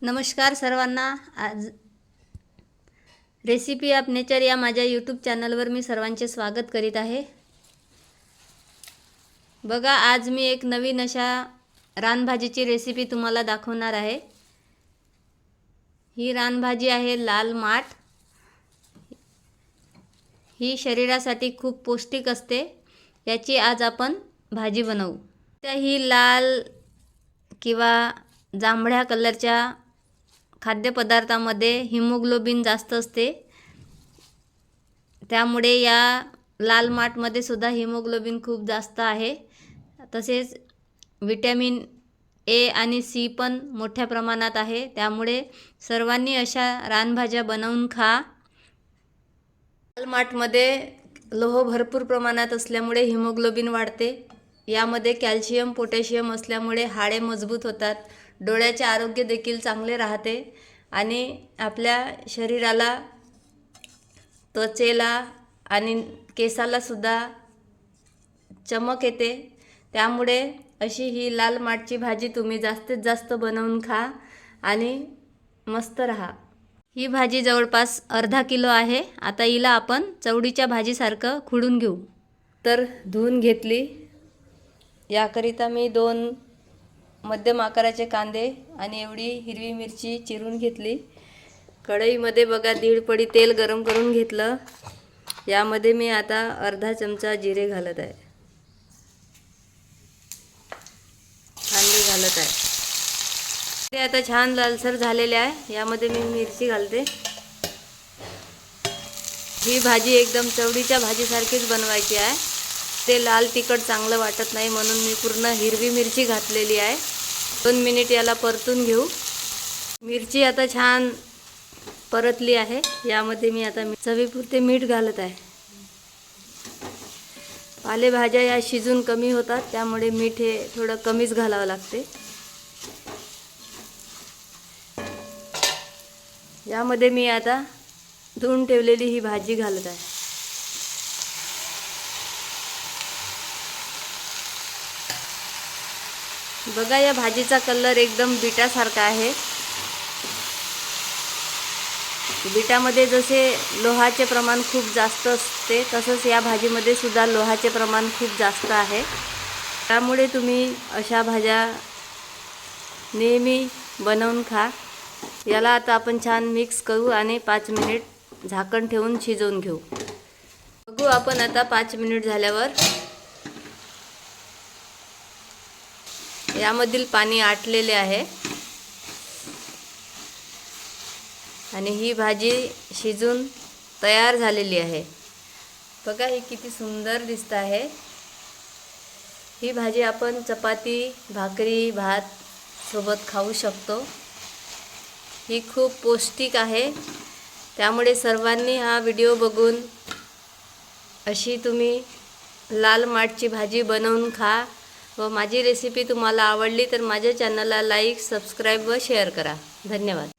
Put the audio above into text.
नमस्कार सर्वांना। आज रेसिपी ऑफ नेचर या माझ्या यूट्यूब चॅनलवर मी सर्वांचे स्वागत करीत आहे। बघा, आज मी एक नवीन अशा रानभाजीची रेसिपी तुम्हाला दाखवणार आहे। ही रानभाजी आहे लाल माठ। ही शरीरासाठी खूप पौष्टिक असते। याची आज आपण भाजी बनवू। ही लाल किंवा जांभळ्या कलरच्या खाद्यपदार्थामध्ये हिमोग्लोबिन जास्त असते, त्यामुळे या लाल माठमध्ये सुद्धा हिमोग्लोबिन खूप जास्त आहे। तसेच विटॅमिन ए आणि सी पण मोठ्या प्रमाणात आहे, त्यामुळे सर्वांनी अशा रानभाज्या बनवून खा। लाल माठमध्ये लोह भरपूर प्रमाणात असल्यामुळे हिमोग्लोबिन वाढते। यामध्ये कॅल्शियम पोटॅशियम असल्यामुळे हाडे मजबूत होतात, डोळ्याचे आरोग्य देखील चांगले राहते आणि आपल्या शरीराला, त्वचेला आणि केसाला सुद्धा चमक येते। त्यामुळे अशी ही लाल माठची भाजी तुम्ही जास्तीत जास्त बनवून खा आणि मस्त रहा। ही भाजी जवळपास अर्धा किलो आहे। आता हिला आपण चवडीच्या भाजीसारखं खुडून घेऊ। तर धुवून घेतली। याकरिता मी 2 मध्यम आकाराचे कांदे आणि एवढी हिरवी मिरची चिरून घेतली। कढईमध्ये बघा 1.5 पडी तेल गरम करून घेतलं। यामध्ये मी आता अर्धा चमचा जिरे घालत आहे, कांदे घालत आहे। ते आता छान लालसर झालेले आहे। यामध्ये मी मिरची घालते। ही भाजी एकदम चवडीच्या भाजीसारखीच बनवायची आहे। ते लाल तिखट चांगलं वाटत नाही, म्हणून मी पूर्ण हिरवी मिरची घातलेली आहे। 2 मिनिट याला परतून घेऊ। मिरची आता छान परतली आहे। यामध्ये मी आता चवीपुरते मीठ घालत आहे। पालेभाज्या या शिजून कमी होतात, त्यामुळे मीठ हे थोडं कमीच घालावं लागते। यामध्ये मी आता धुवून ठेवलेली ही भाजी घालत आहे। बघा, या भाजीचा कलर एकदम बिटासारखा आहे। बिटामध्ये जसे लोहाचे प्रमाण खूप जास्त असते, तसंच या भाजीमध्ये सुद्धा लोहाचे प्रमाण खूप जास्त आहे। त्यामुळे तुम्ही अशा भाज्या नेहमी बनवून खा। याला आता आपण छान मिक्स करू आणि 5 मिनिट झाकण ठेवून शिजवून घेऊ। बघू आपण आता 5 मिनिट झाल्यावर यामधील पाणी आटलेले आहे आणि ही भाजी शिजून तयार झालेली आहे। बघा, ही किती सुंदर दिसत आहे। ही भाजी आपण चपाती, भाकरी, भात सोबत खाऊ शकतो। ही खूप पौष्टिक आहे, त्यामुळे सर्वांनी हा व्हिडिओ बघून अशी तुम्ही लाल माठची भाजी बनवून खा। व माझी रेसिपी तुम्हाला आवडली तर माझ्या चॅनलला लाईक, सबस्क्राईब व शेअर करा। धन्यवाद।